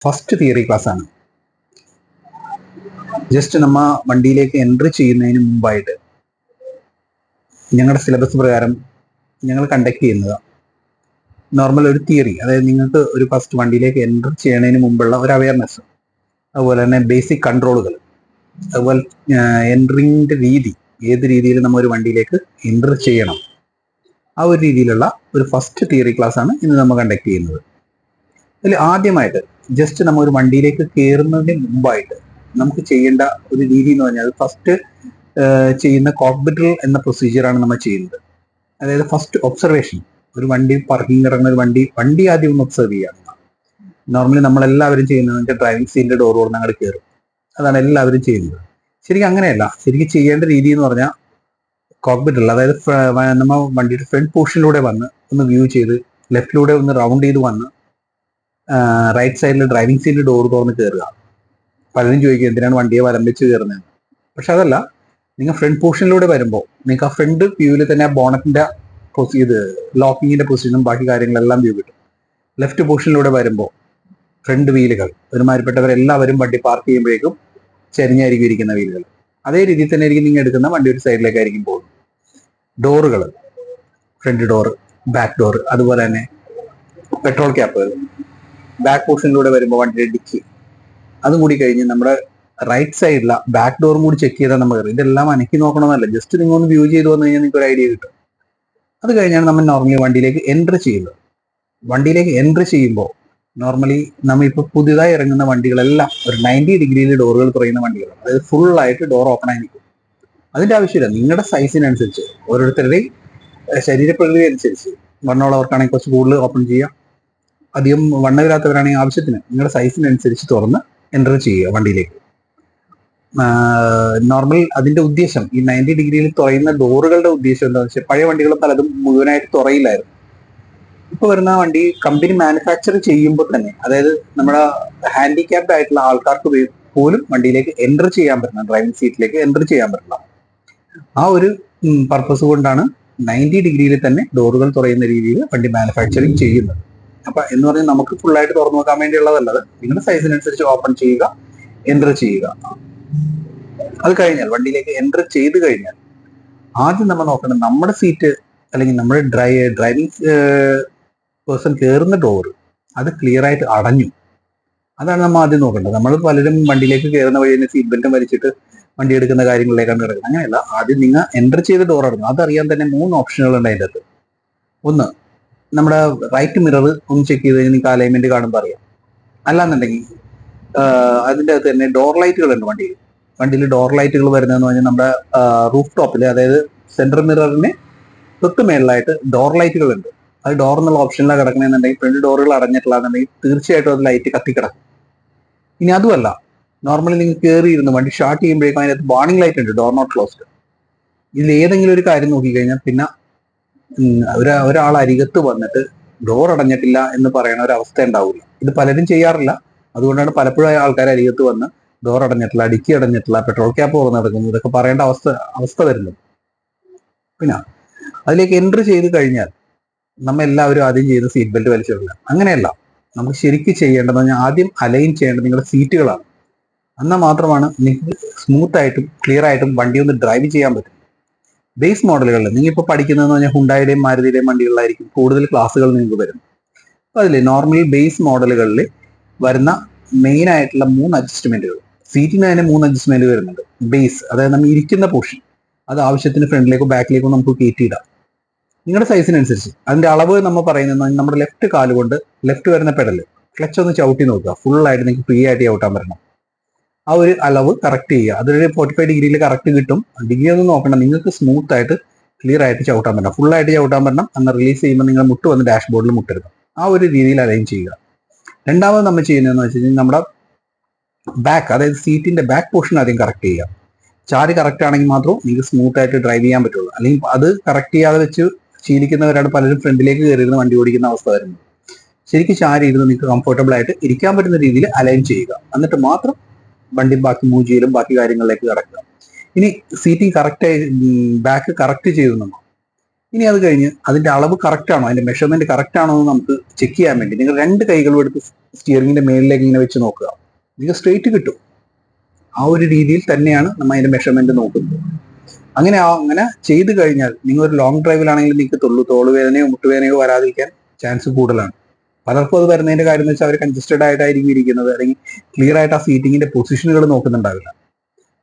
First theory class ആണ്. Just നമ്മ വണ്ടിയിലേക്ക് എൻട്രി ചെയ്യുന്നതിന് മുമ്പായിട്ട് ഞങ്ങളുടെ സിലബസ് പ്രകാരം ഞങ്ങൾ കണ്ടക്ട് ചെയ്യുന്നത് നോർമൽ ഒരു തിയറി, അതായത് നിങ്ങൾക്ക് ഒരു ഫസ്റ്റ് വണ്ടിയിലേക്ക് എൻട്രി ചെയ്യുന്നതിന് മുമ്പുള്ള ഒരു അവയർനെസ്, അതുപോലെ തന്നെ ബേസിക് കൺട്രോളുകൾ, അതുപോലെ എൻട്രിങ്ങിന്റെ രീതി, ഏത് രീതിയിൽ നമ്മൾ ഒരു വണ്ടിയിലേക്ക് എൻട്രി ചെയ്യണം, ആ ഒരു രീതിയിലുള്ള ഒരു ഫസ്റ്റ് തിയറി ക്ലാസ് ആണ് ഇന്ന് നമ്മൾ കണ്ടക്ട് ചെയ്യുന്നത്. അതിൽ ആദ്യമായിട്ട് ജസ്റ്റ് നമ്മൾ ഒരു വണ്ടിയിലേക്ക് കയറുന്നതിന് മുമ്പായിട്ട് നമുക്ക് ചെയ്യേണ്ട ഒരു രീതി എന്ന് പറഞ്ഞാൽ ഫസ്റ്റ് ചെയ്യുന്ന കോക്പിറ്റൽ എന്ന പ്രൊസീജിയറാണ് നമ്മൾ ചെയ്യുന്നത്. അതായത് ഫസ്റ്റ് ഒബ്സർവേഷൻ, ഒരു വണ്ടി പാർക്കിംഗ് ഇറങ്ങുന്ന ഒരു വണ്ടി ആദ്യം ഒന്ന് ഒബ്സർവ് ചെയ്യുക. നോർമലി നമ്മളെല്ലാവരും ചെയ്യുന്നത് ഡ്രൈവിംഗ് സീറ്റിന്റെ ഡോർ തുറന്ന് അങ്ങോട്ട് കയറും, അതാണ് എല്ലാവരും ചെയ്യുന്നത്. ശരിക്കും അങ്ങനെയല്ല. ശരിക്കും ചെയ്യേണ്ട രീതി എന്ന് പറഞ്ഞാൽ കോക്പിറ്റൽ, അതായത് നമ്മൾ വണ്ടിയുടെ ഫ്രണ്ട് പോർഷനിലൂടെ വന്ന് ഒന്ന് വ്യൂ ചെയ്ത് ലെഫ്റ്റിലൂടെ ഒന്ന് റൗണ്ട് ചെയ്ത് വന്ന് റൈറ്റ് സൈഡിൽ ഡ്രൈവിംഗ് സീറ്റിന്റെ ഡോർ തുറന്ന് കയറുക. പലരും ചോദിക്കും എന്തിനാണ് വണ്ടിയെ വലം വെച്ച് കയറുന്നത്. പക്ഷെ അതല്ല, നിങ്ങൾ ഫ്രണ്ട് പോർഷനിലൂടെ വരുമ്പോൾ നിങ്ങൾക്ക് ആ ഫ്രണ്ട് വ്യൂവിൽ തന്നെ ആ ബോണറ്റിന്റെ ലോക്കിങ്ങിന്റെ പൊസിഷനും ബാക്കി കാര്യങ്ങളെല്ലാം വ്യൂ കിട്ടും. ലെഫ്റ്റ് പോർഷനിലൂടെ വരുമ്പോൾ ഫ്രണ്ട് വീലുകൾ ഒരുമാതിരിപ്പെട്ടവരെല്ലാവരും വണ്ടി പാർക്ക് ചെയ്യുമ്പോഴേക്കും ചെരിഞ്ഞായിരിക്കും ഇരിക്കുന്ന വീലുകൾ. അതേ രീതിയിൽ തന്നെ ആയിരിക്കും നിങ്ങൾ എടുക്കുന്ന വണ്ടി ഒരു സൈഡിലേക്കായിരിക്കും പോകുന്നത്. ഡോറുകൾ, ഫ്രണ്ട് ഡോറ്, ബാക്ക് ഡോറ്, അതുപോലെ തന്നെ പെട്രോൾ ക്യാപ്പുകൾ, ബാക്ക് പോർഷനിലൂടെ വരുമ്പോൾ വണ്ടിയുടെ ഡിക്കി, അതും കൂടി കഴിഞ്ഞ് നമ്മുടെ റൈറ്റ് സൈഡിലെ ബാക്ക് ഡോറും കൂടി ചെക്ക് ചെയ്താൽ നമ്മൾ കയറും. ഇതെല്ലാം അനക്കി നോക്കണമെന്നല്ല, ജസ്റ്റ് നിങ്ങൾ ഒന്ന് വ്യൂ ചെയ്ത് വന്നു കഴിഞ്ഞാൽ നിങ്ങൾക്ക് ഒരു ഐഡിയ കിട്ടും. അത് കഴിഞ്ഞാണ് നമ്മൾ നോർമലി വണ്ടിയിലേക്ക് എൻട്രി ചെയ്യുന്നത്. വണ്ടിയിലേക്ക് എൻട്രി ചെയ്യുമ്പോൾ നോർമലി നമ്മൾ ഇപ്പോൾ പുതിയതായി ഇറങ്ങുന്ന വണ്ടികളെല്ലാം ഒരു 90 ഡിഗ്രിയിൽ ഡോറുകൾ തുറയുന്ന വണ്ടികളാണ്. അതായത് ഫുള്ളായിട്ട് ഡോർ ഓപ്പൺ ആയി നിൽക്കും. അതിന്റെ ആവശ്യമില്ല. നിങ്ങളുടെ സൈസിനനുസരിച്ച്, ഓരോരുത്തരുടെയും ശരീരപ്രകൃതി അനുസരിച്ച്, വണ്ണമുള്ളവർക്കാണെങ്കിൽ കുറച്ച് കൂടുതൽ ഓപ്പൺ ചെയ്യാം, അധികം വണ്ണമില്ലാത്തവരാണെങ്കിൽ ആവശ്യത്തിന് നിങ്ങളുടെ സൈസിനനുസരിച്ച് തുറന്ന് എൻ്റർ ചെയ്യുക വണ്ടിയിലേക്ക്. നോർമൽ അതിന്റെ ഉദ്ദേശം, ഈ 90 ഡിഗ്രിയിൽ തുറയുന്ന ഡോറുകളുടെ ഉദ്ദേശം എന്താണെന്ന് വെച്ചാൽ, പഴയ വണ്ടികൾ പലതും മുഴുവനായിട്ട് തുറയില്ലായിരുന്നു. ഇപ്പൊ വരുന്ന വണ്ടി കമ്പനി മാനുഫാക്ചർ ചെയ്യുമ്പോൾ തന്നെ, അതായത് നമ്മുടെ ഹാൻഡിക്യാപ്ഡ് ആയിട്ടുള്ള ആൾക്കാർക്ക് പോലും വണ്ടിയിലേക്ക് എൻ്റർ ചെയ്യാൻ പറ്റണം, ഡ്രൈവിംഗ് സീറ്റിലേക്ക് എൻ്റർ ചെയ്യാൻ പറ്റണം. ആ ഒരു പർപ്പസ് കൊണ്ടാണ് 90 ഡിഗ്രിയിൽ തന്നെ ഡോറുകൾ തുറയുന്ന രീതിയിൽ വണ്ടി മാനുഫാക്ചറിങ് ചെയ്യുന്നത്. അപ്പൊ എന്ന് പറഞ്ഞാൽ നമുക്ക് ഫുള്ളായിട്ട് തുറന്നു നോക്കാൻ വേണ്ടിയുള്ളതല്ലത്. നിങ്ങളുടെ സൈസിനനുസരിച്ച് ഓപ്പൺ ചെയ്യുക, എൻ്റർ ചെയ്യുക. അത് കഴിഞ്ഞാൽ വണ്ടിയിലേക്ക് എൻ്റർ ചെയ്ത് കഴിഞ്ഞാൽ ആദ്യം നമ്മൾ നോക്കണം, നമ്മുടെ സീറ്റ് അല്ലെങ്കിൽ നമ്മുടെ ഡ്രൈവിംഗ് പേഴ്സൺ കയറുന്ന ഡോറ് അത് ക്ലിയർ ആയിട്ട് അടഞ്ഞു. അതാണ് നമ്മൾ ആദ്യം നോക്കേണ്ടത്. നമ്മൾ പലരും വണ്ടിയിലേക്ക് കയറുന്ന വഴി തന്നെ സീറ്റ് ബെൽറ്റും വലിച്ചിട്ട് വണ്ടി എടുക്കുന്ന കാര്യങ്ങളിലേക്കാണ് കിടക്കുന്നത്. അങ്ങനെയല്ല, ആദ്യം നിങ്ങൾ എൻ്റർ ചെയ്ത് ഡോർ അടഞ്ഞു. അതറിയാൻ തന്നെ 3 ഓപ്ഷനുകളുണ്ട് അതിൻ്റെ അകത്ത്. ഒന്ന്, നമ്മുടെ റൈറ്റ് മിറർ ഒന്ന് ചെക്ക് ചെയ്ത് കഴിഞ്ഞാൽ നിങ്ങൾക്ക് അലൈൻമെന്റ് കാണുമ്പോൾ അറിയാം. അല്ലാന്നുണ്ടെങ്കിൽ അതിൻ്റെ അകത്ത് തന്നെ ഡോർ ലൈറ്റുകൾ ഉണ്ട് വണ്ടിയിൽ. വണ്ടിയിൽ ഡോർ ലൈറ്റുകൾ വരുന്നതെന്ന് പറഞ്ഞാൽ നമ്മുടെ റൂഫ് ടോപ്പിൽ, അതായത് സെൻട്രൽ മിററിന് തൊട്ട് മേളിലായിട്ട് ഡോർ ലൈറ്റുകൾ ഉണ്ട്. അത് ഡോർ എന്നുള്ള ഓപ്ഷനിലാണ് കിടക്കണമെന്നുണ്ടെങ്കിൽ, ഫ്രണ്ട് ഡോറുകൾ അടഞ്ഞിട്ടുള്ളതെന്നുണ്ടെങ്കിൽ തീർച്ചയായിട്ടും അത് ലൈറ്റ് കത്തിക്കിടക്കും. ഇനി അതുമല്ല, നോർമലി നിങ്ങൾ കയറിയിരുന്നു വണ്ടി സ്റ്റാർട്ട് ചെയ്യുമ്പോഴേക്കും അതിനകത്ത് വാർണിംഗ് ലൈറ്റ് ഉണ്ട്, ഡോർ നോട്ട് ക്ലോസ്ഡ്. ഇതിൽ ഏതെങ്കിലും ഒരു കാര്യം നോക്കിക്കഴിഞ്ഞാൽ പിന്നെ ഒരാൾ അരികത്ത് വന്നിട്ട് ഡോർ അടഞ്ഞിട്ടില്ല എന്ന് പറയുന്ന ഒരു അവസ്ഥ ഉണ്ടാവില്ല. ഇത് പലരും ചെയ്യാറില്ല. അതുകൊണ്ടാണ് പലപ്പോഴും ആൾക്കാർ അരികത്ത് വന്ന് ഡോർ അടഞ്ഞിട്ടില്ല, ഡിക്കി അടഞ്ഞിട്ടില്ല, പെട്രോൾ ക്യാപ്പ് തുറന്ന് നടക്കുന്നു, ഇതൊക്കെ പറയേണ്ട അവസ്ഥ വരുന്നത്. പിന്നെ അതിലേക്ക് എൻട്രി ചെയ്ത് കഴിഞ്ഞാൽ നമ്മൾ എല്ലാവരും ആദ്യം ചെയ്യുന്ന സീറ്റ് ബെൽറ്റ് വലിച്ചിടില്ല. അങ്ങനെയല്ല, നമുക്ക് ശരിക്കും ചെയ്യേണ്ടതെന്ന് പറഞ്ഞാൽ ആദ്യം അലൈൻ ചെയ്യേണ്ടത് നിങ്ങളുടെ സീറ്റുകളാണ്. എന്നാൽ മാത്രമാണ് നിങ്ങൾക്ക് സ്മൂത്ത് ആയിട്ടും ക്ലിയർ ആയിട്ടും വണ്ടി ഒന്ന് ഡ്രൈവ് ചെയ്യാൻ പറ്റും. ബേസ് മോഡലുകളിൽ നിങ്ങൾ ഇപ്പോൾ പഠിക്കുന്നതെന്ന് പറഞ്ഞാൽ ഹുണ്ടായുടെയും മാരുതിയുടെയും വണ്ടികളിലായിരിക്കും കൂടുതൽ ക്ലാസ്സുകൾ നിങ്ങൾക്ക് വരും. അപ്പോൾ അതിൽ നോർമൽ ബേസ് മോഡലുകളിൽ വരുന്ന മെയിൻ ആയിട്ടുള്ള 3 അഡ്ജസ്റ്റ്മെന്റുകൾ, സീറ്റിന് തന്നെ 3 അഡ്ജസ്റ്റ്മെന്റ് വരുന്നുണ്ട്. ബേസ്, അതായത് നമ്മൾ ഇരിക്കുന്ന പോർഷൻ, അത് ആവശ്യത്തിന് ഫ്രണ്ടിലേക്കോ ബാക്കിലേക്കോ നമുക്ക് കയറ്റിയിടാം നിങ്ങളുടെ സൈസിനനുസരിച്ച്. അതിന്റെ അളവ് നമ്മൾ പറയുന്നത്, നമ്മുടെ ലെഫ്റ്റ് കാലുകൊണ്ട് ലെഫ്റ്റ് വരുന്ന പെഡല് ക്ലച്ച് ഒന്ന് ചവിട്ടി നോക്കുക, ഫുള്ളായിട്ട് നിങ്ങൾക്ക് ഫ്രീ ആയിട്ട് ചവിട്ടാൻ പറ്റണം. ആ ഒരു അളവ് കറക്റ്റ് ചെയ്യുക. അതൊരു 45 ഡിഗ്രിയിൽ കറക്റ്റ് കിട്ടും. ഡിഗ്രി ഒന്നും നോക്കണം, നിങ്ങൾക്ക് സ്മൂത്ത് ആയിട്ട് ക്ലിയർ ആയിട്ട് ചവിട്ടാൻ പറ്റണം, ഫുള്ളായിട്ട് ചവിട്ടാൻ പറ്റണം. അന്ന് റിലീസ് ചെയ്യുമ്പോൾ നിങ്ങൾ മുട്ട് വന്ന് ഡാഷ്ബോർഡിൽ മുട്ടെടുക്കണം. ആ ഒരു രീതിയിൽ അലൈൻ ചെയ്യുക. രണ്ടാമത് നമ്മൾ ചെയ്യുന്നതെന്ന് വെച്ച് കഴിഞ്ഞാൽ നമ്മുടെ ബാക്ക്, അതായത് സീറ്റിന്റെ ബാക്ക് പോർഷൻ ആദ്യം കറക്റ്റ് ചെയ്യുക. ചാരി കറക്റ്റ് ആണെങ്കിൽ മാത്രം നിങ്ങൾക്ക് സ്മൂത്ത് ആയിട്ട് ഡ്രൈവ് ചെയ്യാൻ പറ്റുള്ളൂ. അല്ലെങ്കിൽ അത് കറക്റ്റ് ചെയ്യാതെ വെച്ച് ശീലിക്കുന്നവരാണ് പലരും ഫ്രണ്ടിലേക്ക് കയറിയിരുന്ന് വണ്ടി ഓടിക്കുന്ന അവസ്ഥ വരുന്നത്. ശരിക്കും ചാരി ഇരുന്ന് നിങ്ങൾക്ക് കംഫർട്ടബിൾ ആയിട്ട് ഇരിക്കാൻ പറ്റുന്ന രീതിയിൽ അലൈൻ ചെയ്യുക. എന്നിട്ട് മാത്രം വണ്ടി ബാക്കി മൂവ് ചെയ്യലും ബാക്കി കാര്യങ്ങളിലേക്ക് കടക്കുക. ഇനി സീറ്റിംഗ് കറക്റ്റായി ബാക്ക് കറക്റ്റ് ചെയ്തു നമ്മൾ ഇനി അത് കഴിഞ്ഞ് അതിന്റെ അളവ് കറക്റ്റ് ആണോ, അതിന്റെ മെഷർമെന്റ് കറക്റ്റ് ആണോ എന്ന് നമുക്ക് ചെക്ക് ചെയ്യാൻ വേണ്ടി നിങ്ങൾ 2 കൈകളും എടുത്ത് സ്റ്റിയറിംഗിന്റെ മേളിലേക്ക് ഇങ്ങനെ വെച്ച് നോക്കുക. നിങ്ങൾക്ക് സ്ട്രെയിറ്റ് കിട്ടും. ആ ഒരു രീതിയിൽ തന്നെയാണ് നമ്മൾ അതിന്റെ മെഷർമെന്റ് നോക്കുന്നത്. അങ്ങനെ ചെയ്തു കഴിഞ്ഞാൽ നിങ്ങൾ ഒരു ലോങ് ഡ്രൈവിലാണെങ്കിൽ നിങ്ങൾക്ക് തോളുവേദനയോ മുട്ടുവേദനയോ വരാതിരിക്കാൻ ചാൻസ് കൂടുതലാണ്. പലർക്കും അത് വരുന്നതിന്റെ കാര്യം എന്ന് വെച്ചാൽ അവർ കൺജസ്റ്റഡ് ആയിട്ടായിരിക്കും ഇരിക്കുന്നത്, അല്ലെങ്കിൽ ക്ലിയർ ആയിട്ട് ആ സീറ്റിങ്ങിന്റെ പൊസിഷനുകൾ നോക്കുന്നുണ്ടാവില്ല.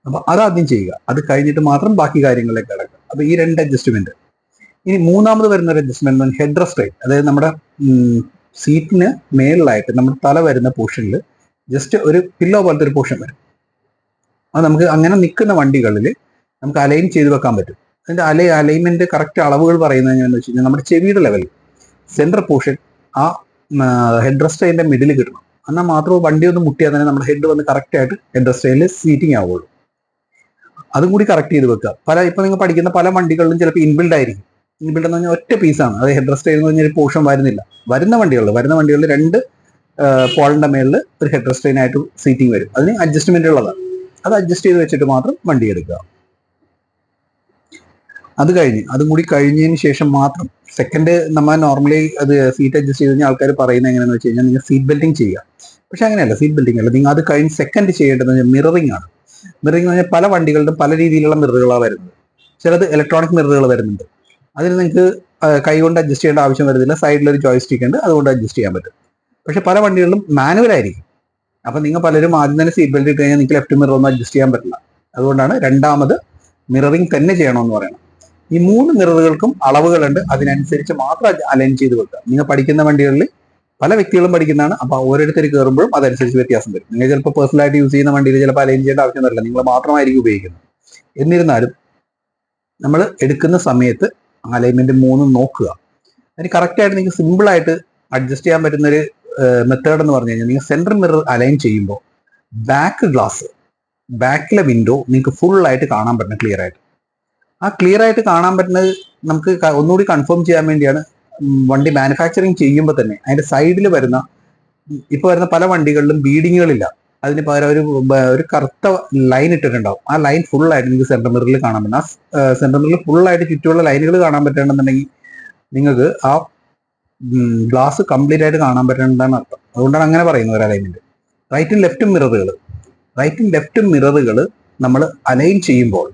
അപ്പൊ അതാദ്യം ചെയ്യുക. അത് കഴിഞ്ഞിട്ട് മാത്രം ബാക്കി കാര്യങ്ങളിലേക്ക് കിടക്കുക. അപ്പൊ ഈ 2 അഡ്ജസ്റ്റ്മെന്റ്. ഇനി മൂന്നാമത് വരുന്ന ഒരു അഡ്ജസ്റ്റ്മെന്റ് ഹെഡ് റെസ്റ്റ്. അതായത് നമ്മുടെ സീറ്റിന് മേളിലായിട്ട് നമ്മുടെ തല വരുന്ന പോർഷനിൽ ജസ്റ്റ് ഒരു പില്ലോ പോലത്തെ ഒരു പോർഷൻ വരും. അത് നമുക്ക് അങ്ങനെ നിൽക്കുന്ന വണ്ടികളിൽ നമുക്ക് അലൈൻ ചെയ്ത് വെക്കാൻ പറ്റും. അതിന്റെ അലൈൻമെന്റ് കറക്റ്റ് അളവുകൾ പറയുന്നത് എങ്ങനെയാണെന്ന് വെച്ച് കഴിഞ്ഞാൽ നമ്മുടെ ചെവിയുടെ ലെവലിൽ സെൻട്രൽ പോർഷൻ ആ ഹെഡ് റെസ്റ്റ് അതിന്റെ മിഡിൽ കിട്ടണം. എന്നാൽ മാത്രമേ വണ്ടി ഒന്ന് മുട്ടിയാൽ തന്നെ നമ്മുടെ ഹെഡ് വന്ന് കറക്റ്റ് ആയിട്ട് ഹെഡ് റെസ്റ്റയിൽ സീറ്റിംഗ് ആവുള്ളൂ. അതും കൂടി കറക്റ്റ് ചെയ്ത് വെക്കുക. ഇപ്പൊ നിങ്ങൾ പഠിക്കുന്ന പല വണ്ടികളിലും ചിലപ്പോൾ ഇൻബിൽഡ് ആയിരിക്കും. ഇൻബിൽഡ് എന്ന് പറഞ്ഞാൽ ഒറ്റ പീസാണ്, അത് ഹെഡ് റെസ്റ്റ് എന്ന് പറഞ്ഞാൽ ഒരു പോർഷൻ വരുന്നില്ല. വരുന്ന വണ്ടികളിൽ 2 പോളിന്റെ മേളിൽ ഒരു ഹെഡ് റെസ്റ്റിനായിട്ട് സീറ്റിംഗ് വരും. അതിന് അഡ്ജസ്റ്റ്മെന്റ് ഉള്ളതാണ്. അത് അഡ്ജസ്റ്റ് ചെയ്ത് വെച്ചിട്ട് മാത്രം വണ്ടി എടുക്കുക. അതും കൂടി കഴിഞ്ഞതിന് ശേഷം മാത്രം സെക്കൻഡ് നമ്മൾ നോർമലി അത് സീറ്റ് അഡ്ജസ്റ്റ് ചെയ്ത് കഴിഞ്ഞാൽ ആൾക്കാർ പറയുന്നത് എങ്ങനെയാണെന്ന് വെച്ച് കഴിഞ്ഞാൽ നിങ്ങൾ സീറ്റ് ബെൽറ്റിംഗ് ചെയ്യുക. പക്ഷെ അങ്ങനെയല്ല, സീറ്റ് ബെൽറ്റിംഗ് അല്ല. നിങ്ങൾ അത് കഴിഞ്ഞ് സെക്കൻഡ് ചെയ്യേണ്ടത് മിററിംഗ് ആണ്. മിററിംഗ് എന്ന് പറഞ്ഞാൽ പല വണ്ടികളിലും പല രീതിയിലുള്ള മിററുകളാണ് വരുന്നത്. ചിലത് ഇലക്ട്രോണിക് മിററുകൾ വരുന്നുണ്ട്. അതിന് നിങ്ങൾക്ക് കൈ കൊണ്ട് അഡ്ജസ്റ്റ് ചെയ്യേണ്ട ആവശ്യം വരുന്നില്ല. സൈഡിലൊരു ജോയ്സ്റ്റിക് ഉണ്ട്, അതുകൊണ്ട് അഡ്ജസ്റ്റ് ചെയ്യാൻ പറ്റും. പക്ഷെ പല വണ്ടികളിലും മാനുവൽ ആയിരിക്കും. അപ്പൊ നിങ്ങൾ പലരും ആദ്യം തന്നെ സീറ്റ് ബെൽറ്റ് ഇട്ട് കഴിഞ്ഞാൽ നിങ്ങൾക്ക് ലെഫ്റ്റ് മിറർ ഒന്നും അഡ്ജസ്റ്റ് ചെയ്യാൻ പറ്റില്ല. അതുകൊണ്ടാണ് രണ്ടാമത് മിററിംഗ് തന്നെ ചെയ്യണമെന്ന് പറയുന്നത്. ഈ 3 മിററുകൾക്കും അളവുകളുണ്ട്. അതിനനുസരിച്ച് മാത്രം അലൈൻ ചെയ്ത് വെക്കുക. നിങ്ങൾ പഠിക്കുന്ന വണ്ടികളിൽ പല വ്യക്തികളും പഠിക്കുന്നതാണ്. അപ്പൊ ഓരോരുത്തർ കയറുമ്പോഴും അതനുസരിച്ച് വ്യത്യാസം വരും. നിങ്ങൾ ചിലപ്പോൾ പേഴ്സണലായിട്ട് യൂസ് ചെയ്യുന്ന വണ്ടിയിൽ ചിലപ്പോൾ അലൈൻ ചെയ്യേണ്ട ആവശ്യം വരില്ല, നിങ്ങൾ മാത്രമായിരിക്കും ഉപയോഗിക്കുന്നത്. എന്നിരുന്നാലും നമ്മൾ എടുക്കുന്ന സമയത്ത് അലൈൻമെന്റ് 3 നോക്കുക. അതിന് കറക്റ്റായിട്ട് നിങ്ങൾക്ക് സിമ്പിൾ ആയിട്ട് അഡ്ജസ്റ്റ് ചെയ്യാൻ പറ്റുന്ന ഒരു മെത്തേഡ് എന്ന് പറഞ്ഞു കഴിഞ്ഞാൽ, നിങ്ങൾ സെൻട്രൽ മിറർ അലൈൻ ചെയ്യുമ്പോൾ ബാക്കിലെ വിൻഡോ നിങ്ങൾക്ക് ഫുൾ ആയിട്ട് കാണാൻ പറ്റണം, ക്ലിയർ ആയിട്ട്. ആ ക്ലിയർ ആയിട്ട് കാണാൻ പറ്റുന്നത് നമുക്ക് ഒന്നുകൂടി കൺഫേം ചെയ്യാൻ വേണ്ടിയാണ്. വണ്ടി മാനുഫാക്ചറിങ് ചെയ്യുമ്പോൾ തന്നെ അതിന്റെ സൈഡിൽ വരുന്ന പല വണ്ടികളിലും ബീഡിങ്ങുകളില്ല. അതിന് പകരം ഒരു കറുത്ത ലൈൻ ഇട്ടിട്ടുണ്ടാവും. ആ ലൈൻ ഫുൾ ആയിട്ട് നിങ്ങൾക്ക് സെൻട്രൽ മിററിൽ കാണാൻ പറ്റും. ആ സെൻട്രൽ മിററിൽ ഫുൾ ആയിട്ട് ചുറ്റുമുള്ള ലൈനുകൾ കാണാൻ പറ്റണമെന്നുണ്ടെങ്കിൽ നിങ്ങൾക്ക് ആ ഗ്ലാസ് കംപ്ലീറ്റ് ആയിട്ട് കാണാൻ പറ്റേണ്ടതാണ് അർത്ഥം. അതുകൊണ്ടാണ് അങ്ങനെ പറയുന്നത് ഒരു അലൈൻമെന്റ്. റൈറ്റും ലെഫ്റ്റും മിററുകൾ നമ്മൾ അലൈൻ ചെയ്യുമ്പോൾ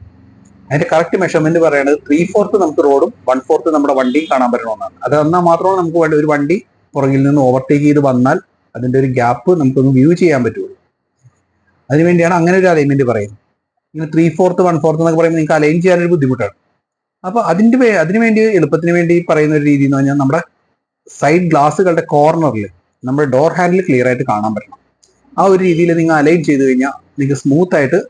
അതിന്റെ കറക്റ്റ് മെഷർമെന്റ് പറയുന്നത് 3/4 നമുക്ക് റോഡും 1/4 നമ്മുടെ വണ്ടിയും കാണാൻ പറ്റണമെന്നാണ്. അത് എന്നാൽ മാത്രമേ നമുക്ക് ഒരു വണ്ടി പുറകിൽ നിന്ന് ഓവർടേക്ക് ചെയ്ത് വന്നാൽ അതിന്റെ ഒരു ഗ്യാപ്പ് നമുക്കൊന്ന് വ്യൂ ചെയ്യാൻ പറ്റുള്ളൂ. അതിനുവേണ്ടിയാണ് അങ്ങനെ ഒരു അലൈൻമെന്റ് പറയുന്നത്. ഇങ്ങനെ 3/4 1/4 എന്നൊക്കെ പറയുമ്പോൾ നിങ്ങൾക്ക് അലൈൻ ചെയ്യാനൊരു ബുദ്ധിമുട്ടാണ്. അപ്പൊ അതിനുവേണ്ടി എളുപ്പത്തിന് വേണ്ടി പറയുന്ന ഒരു രീതി എന്ന് പറഞ്ഞാൽ നമ്മുടെ സൈഡ് ഗ്ലാസുകളുടെ കോർണറിൽ നമ്മുടെ ഡോർ ഹാൻഡിൽ ക്ലിയർ ആയിട്ട് കാണാൻ പറ്റണം. ആ ഒരു രീതിയിൽ നിങ്ങൾ അലൈൻ ചെയ്ത് കഴിഞ്ഞാൽ നിങ്ങൾക്ക് സ്മൂത്ത് ആയിട്ട്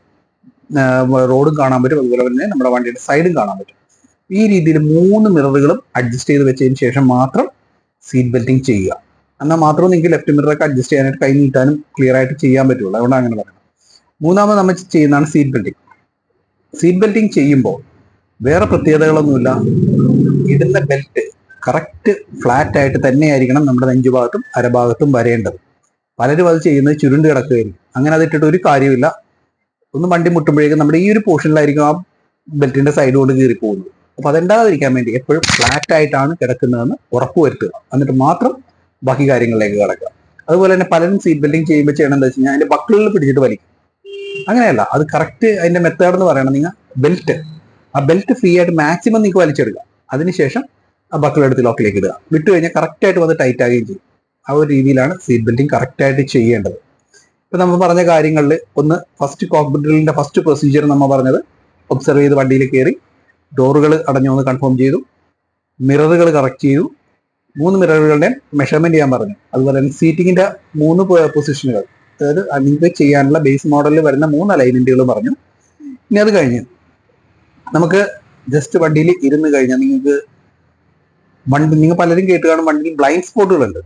റോഡും കാണാൻ പറ്റും, അതുപോലെ തന്നെ നമ്മുടെ വണ്ടിയുടെ സൈഡും കാണാൻ പറ്റും. ഈ രീതിയിൽ 3 മിററുകളും അഡ്ജസ്റ്റ് ചെയ്ത് വെച്ചതിന് ശേഷം മാത്രം സീറ്റ് ബെൽറ്റിംഗ് ചെയ്യുക. എന്നാൽ മാത്രമേ നിങ്ങൾക്ക് ലെഫ്റ്റ് മിററൊക്കെ അഡ്ജസ്റ്റ് ചെയ്യാനായിട്ട് കൈ നീട്ടാനും ക്ലിയർ ആയിട്ട് ചെയ്യാൻ പറ്റുള്ളൂ. അതുകൊണ്ടാണ് അങ്ങനെ പറയുന്നത്. മൂന്നാമത് നമ്മൾ ചെയ്യുന്നതാണ് സീറ്റ് ബെൽറ്റിംഗ്. സീറ്റ് ബെൽറ്റിംഗ് ചെയ്യുമ്പോൾ വേറെ പ്രത്യേകതകളൊന്നുമില്ല. ഇടുന്ന ബെൽറ്റ് കറക്റ്റ് ഫ്ലാറ്റ് ആയിട്ട് തന്നെയായിരിക്കണം നമ്മുടെ നെഞ്ചുഭാഗത്തും അരഭാഗത്തും വരേണ്ടത്. പലരും അത് ചെയ്യുന്നത് ചുരുണ്ട് കിടക്കുകയായിരിക്കും. അങ്ങനെ അത് ഇട്ടിട്ട് ഒരു കാര്യമില്ല. ഒന്ന് വണ്ടി മുട്ടുമ്പോഴേക്കും നമ്മുടെ ഈ ഒരു പോർഷനിലായിരിക്കും ആ ബെൽറ്റിന്റെ സൈഡ് കൊണ്ട് കീറി പോകുന്നത്. അപ്പൊ അതുണ്ടാകാതിരിക്കാൻ വേണ്ടി എപ്പോഴും ഫ്ലാറ്റ് ആയിട്ടാണ് കിടക്കുന്നതെന്ന് ഉറപ്പുവരുത്തുക. എന്നിട്ട് മാത്രം ബാക്കി കാര്യങ്ങളിലേക്ക് കിടക്കുക. അതുപോലെ തന്നെ പലരും സീറ്റ് ബെൽറ്റിംഗ് ചെയ്യുമ്പോൾ ചെയ്യണം എന്താ വെച്ച് കഴിഞ്ഞാൽ അതിന്റെ ബക്കിളിൽ പിടിച്ചിട്ട് വലിക്കും. അങ്ങനെയല്ല, അത് കറക്റ്റ് അതിന്റെ മെത്തേഡ് എന്ന് പറയണം. നിങ്ങൾ ആ ബെൽറ്റ് ഫ്രീ ആയിട്ട് മാക്സിമം നിങ്ങൾക്ക് വലിച്ചെടുക്കുക. അതിനുശേഷം ആ ബക്കിളെടുത്ത് ലോക്കിലേക്ക് ഇടുക. വിട്ടു കഴിഞ്ഞാൽ കറക്റ്റ് ആയിട്ട് വന്ന് ടൈറ്റ് ആകുകയും ചെയ്യും. ആ ഒരു രീതിയിലാണ് സീറ്റ് ബെൽറ്റിംഗ് കറക്റ്റ് ആയിട്ട് ചെയ്യേണ്ടത്. ഇപ്പൊ നമ്മൾ പറഞ്ഞ കാര്യങ്ങളിൽ ഒന്ന് ഫസ്റ്റ് കോക്പിറ്റിന്റെ ഫസ്റ്റ് പ്രൊസീജിയർ നമ്മൾ പറഞ്ഞത് ഒബ്സർവ് ചെയ്ത് വണ്ടിയിൽ കയറി ഡോറുകൾ അടഞ്ഞു എന്ന് കൺഫേം ചെയ്തു, മിററുകൾ കറക്റ്റ് ചെയ്തു, 3 മിററുകളുടെ മെഷർമെന്റ് ചെയ്യാൻ പറഞ്ഞു. അതുപോലെ തന്നെ സീറ്റിങ്ങിന്റെ 3 പൊസിഷനുകൾ, അതായത് നിങ്ങൾക്ക് ചെയ്യാനുള്ള ബേസ് മോഡലിൽ വരുന്ന 3 അലൈൻമെന്റുകൾ പറഞ്ഞു. ഇനി അത് കഴിഞ്ഞ് നമുക്ക് ജസ്റ്റ് വണ്ടിയിൽ ഇരുന്ന് കഴിഞ്ഞാൽ നിങ്ങൾ പലരും കേട്ട് കാണും വണ്ടിയിൽ ബ്ലൈൻഡ് സ്പോട്ടുകളുണ്ട്.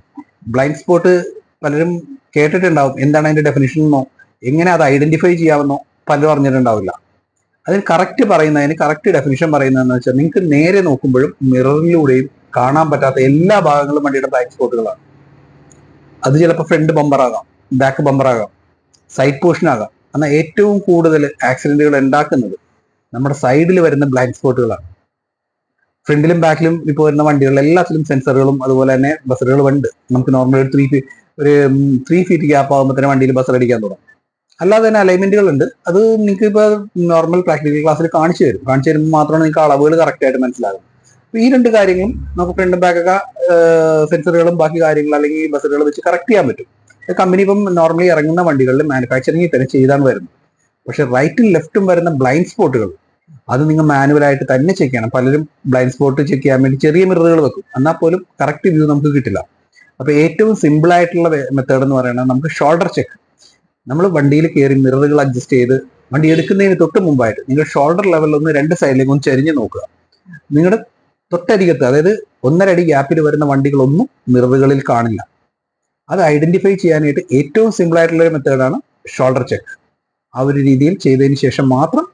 ബ്ലൈൻഡ് സ്പോട്ട് പലരും കേട്ടിട്ടുണ്ടാവും. എന്താണ് അതിന്റെ ഡെഫിനിഷൻ എന്നോ എങ്ങനെ അത് ഐഡന്റിഫൈ ചെയ്യാമെന്നോ പലരും അറിഞ്ഞിട്ടുണ്ടാവില്ല. അതിന് കറക്റ്റ് ഡെഫിനിഷൻ പറയുന്നതെന്ന് വെച്ചാൽ നിങ്ങൾക്ക് നേരെ നോക്കുമ്പോഴും മിററിലൂടെയും കാണാൻ പറ്റാത്ത എല്ലാ ഭാഗങ്ങളും വണ്ടിയുടെ ബ്ലൈൻഡ് സ്പോട്ടുകളാണ്. അത് ചിലപ്പോൾ ഫ്രണ്ട് ബമ്പറാകാം, ബാക്ക് ബമ്പറാകാം, സൈഡ് പോർഷൻ ആകാം. എന്നാൽ ഏറ്റവും കൂടുതൽ ആക്സിഡന്റുകൾ ഉണ്ടാക്കുന്നത് നമ്മുടെ സൈഡിൽ വരുന്ന ബ്ലൈൻഡ് സ്പോട്ടുകളാണ്. ഫ്രണ്ടിലും ബാക്കിലും ഇപ്പോൾ വരുന്ന വണ്ടികളിൽ എല്ലാത്തിലും സെൻസറുകളും അതുപോലെ തന്നെ ബസറുകളും ഉണ്ട്. നമുക്ക് നോർമൽ ഒരു 3 ഫീറ്റ് ഗ്യാപ്പ് ആകുമ്പോൾ തന്നെ വണ്ടിയിൽ ബസർ അടിക്കാൻ തുടങ്ങും. അല്ലാതെ തന്നെ അലൈൻമെന്റുകൾ ഉണ്ട്. അത് നിങ്ങൾക്ക് ഇപ്പോൾ നോർമൽ പ്രാക്ടിക്കൽ ക്ലാസ്സിൽ കാണിച്ചു തരുമ്പോൾ മാത്രമാണ് നിങ്ങൾക്ക് അളവുകൾ കറക്റ്റ് ആയിട്ട് മനസ്സിലാകും. അപ്പൊ ഈ രണ്ട് കാര്യങ്ങളും നമുക്ക് ഫ്രണ്ടും ബാക്കൊക്കെ സെൻസറുകളും ബാക്കി കാര്യങ്ങൾ അല്ലെങ്കിൽ ബസറുകൾ വെച്ച് കറക്റ്റ് ചെയ്യാൻ പറ്റും. കമ്പനി ഇപ്പം നോർമലി ഇറങ്ങുന്ന വണ്ടികളിൽ മാനുഫാക്ചറിംഗ് തന്നെ ചെയ്താണ് വരുന്നത്. പക്ഷെ റൈറ്റും ലെഫ്റ്റും വരുന്ന ബ്ലൈൻഡ് സ്പോട്ടുകൾ അത് നിങ്ങൾ മാനുവലായിട്ട് തന്നെ ചെക്ക് ചെയ്യണം. പലരും ബ്ലൈൻഡ് സ്പോട്ട് ചെക്ക് ചെയ്യാൻ വേണ്ടി ചെറിയ മിററുകൾ വെക്കും, എന്നാൽ പോലും കറക്റ്റ് വ്യൂ നമുക്ക് കിട്ടില്ല. അപ്പൊ ഏറ്റവും സിമ്പിൾ ആയിട്ടുള്ള മെത്തേഡ് എന്ന് പറയുന്നത് നമുക്ക് ഷോൾഡർ ചെക്ക്. നമ്മൾ വണ്ടിയിൽ കയറി മിററുകൾ അഡ്ജസ്റ്റ് ചെയ്ത് വണ്ടി എടുക്കുന്നതിന് തൊട്ട് മുമ്പായിട്ട് നിങ്ങൾ ഷോൾഡർ ലെവലിൽ ഒന്ന് 2 സൈഡിലേക്കും ഒന്ന് ചെരിഞ്ഞ് നോക്കുക. നിങ്ങളുടെ തൊട്ടരികത്ത്, അതായത് 1.5 അടി ഗ്യാപ്പിൽ വരുന്ന വണ്ടികളൊന്നും മിററുകളിൽ കാണില്ല. അത് ഐഡന്റിഫൈ ചെയ്യാനായിട്ട് ഏറ്റവും സിമ്പിൾ ആയിട്ടുള്ള ഒരു മെത്തേഡാണ് ഷോൾഡർ ചെക്ക്. ആ ഒരു രീതിയിൽ ചെയ്തതിന് ശേഷം മാത്രം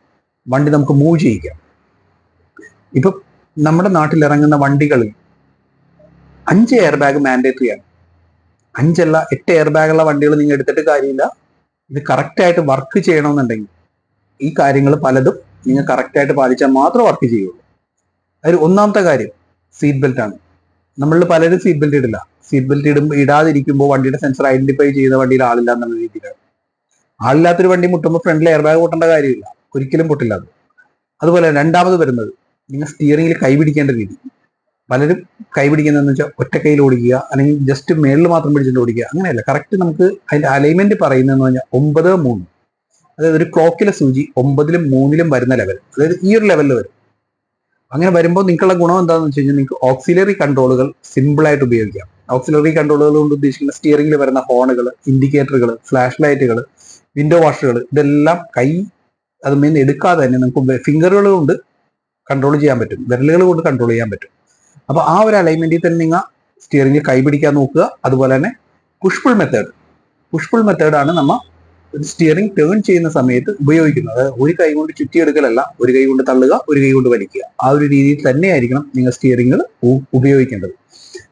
വണ്ടി നമുക്ക് മൂവ് ചെയ്യിക്കാം. ഇപ്പൊ നമ്മുടെ നാട്ടിൽ ഇറങ്ങുന്ന വണ്ടികളിൽ 5 എയർ ബാഗ് മാൻഡേറ്ററി ആണ്. 5 അല്ല 8 എയർ ബാഗുള്ള വണ്ടികൾ നിങ്ങൾ എടുത്തിട്ട് കാര്യമില്ല. ഇത് കറക്റ്റായിട്ട് വർക്ക് ചെയ്യണമെന്നുണ്ടെങ്കിൽ ഈ കാര്യങ്ങൾ പലതും നിങ്ങൾ കറക്റ്റായിട്ട് പാലിച്ചാൽ മാത്രമേ വർക്ക് ചെയ്യുള്ളൂ. അതിൽ ഒന്നാമത്തെ കാര്യം സീറ്റ് ബെൽറ്റ് ആണ്. നമ്മളിൽ പലരും സീറ്റ് ബെൽറ്റ് ഇടില്ല. സീറ്റ് ബെൽറ്റ് ഇടാതിരിക്കുമ്പോൾ വണ്ടിയുടെ സെൻസർ ഐഡന്റിഫൈ ചെയ്യുന്ന വണ്ടിയിൽ ആളില്ല എന്നുള്ള രീതിയിലാണ്. ആളില്ലാത്തൊരു വണ്ടി മുട്ടുമ്പോൾ ഫ്രണ്ടിൽ എയർ ബാഗ് പൊട്ടേണ്ട കാര്യമില്ല, ഒരിക്കലും പൊട്ടില്ല അത്. അതുപോലെ രണ്ടാമത് വരുന്നത് നിങ്ങൾ സ്റ്റിയറിംഗിൽ കൈപിടിക്കേണ്ട രീതി. പലരും കൈപിടിക്കുന്നതെന്ന് വെച്ചാൽ ഒറ്റ കയ്യിൽ ഓടിക്കുക, അല്ലെങ്കിൽ ജസ്റ്റ് മേളിൽ മാത്രം പിടിച്ചിട്ട് ഓടിക്കുക. അങ്ങനെയല്ല. കറക്റ്റ് നമുക്ക് അതിന്റെ അലൈൻമെന്റ് പറയുന്നതെന്ന് പറഞ്ഞാൽ 9-3, അതായത് ഒരു ക്ലോക്കിലെ സൂചി 9-ലും 3-ലും വരുന്ന ലെവൽ, അതായത് ഈ ഒരു ലെവലിൽ വരും. അങ്ങനെ വരുമ്പോൾ നിങ്ങൾക്കുള്ള ഗുണം എന്താണെന്ന് വെച്ച് കഴിഞ്ഞാൽ നിങ്ങൾക്ക് ഓക്സിലറി കൺട്രോളുകൾ സിമ്പിൾ ആയിട്ട് ഉപയോഗിക്കാം. ഓക്സിലറി കൺട്രോളുകൾ കൊണ്ട് ഉദ്ദേശിക്കുന്ന സ്റ്റിയറിംഗിൽ വരുന്ന ഹോണുകൾ, ഇൻഡിക്കേറ്ററുകൾ, ഫ്ലാഷ് ലൈറ്റുകൾ, വിൻഡോ വാഷറുകൾ, ഇതെല്ലാം കൈ അത് മെയിൻ എടുക്കാതെ തന്നെ നമുക്ക് ഫിംഗറുകൾ കൊണ്ട് കൺട്രോൾ ചെയ്യാൻ പറ്റും, വിരലുകൾ കൊണ്ട് കൺട്രോൾ ചെയ്യാൻ പറ്റും. അപ്പൊ ആ ഒരു അലൈൻമെന്റിൽ തന്നെ നിങ്ങൾ സ്റ്റിയറിംഗിൽ കൈ പിടിക്കാൻ നോക്കുക. അതുപോലെ തന്നെ പുഷ്പുൾ മെത്തേഡാണ് നമ്മൾ സ്റ്റിയറിംഗ് ടേൺ ചെയ്യുന്ന സമയത്ത് ഉപയോഗിക്കുന്നത്. ഒരു കൈ കൊണ്ട് ചുറ്റിയെടുക്കലല്ല, ഒരു കൈ കൊണ്ട് തള്ളുക, ഒരു കൈ കൊണ്ട് വലിക്കുക. ആ ഒരു രീതിയിൽ തന്നെയായിരിക്കണം നിങ്ങൾ സ്റ്റിയറിംഗിൽ ഉപയോഗിക്കേണ്ടത്.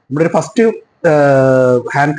നമ്മുടെ ഒരു ഫസ്റ്റ് ഹാൻഡ്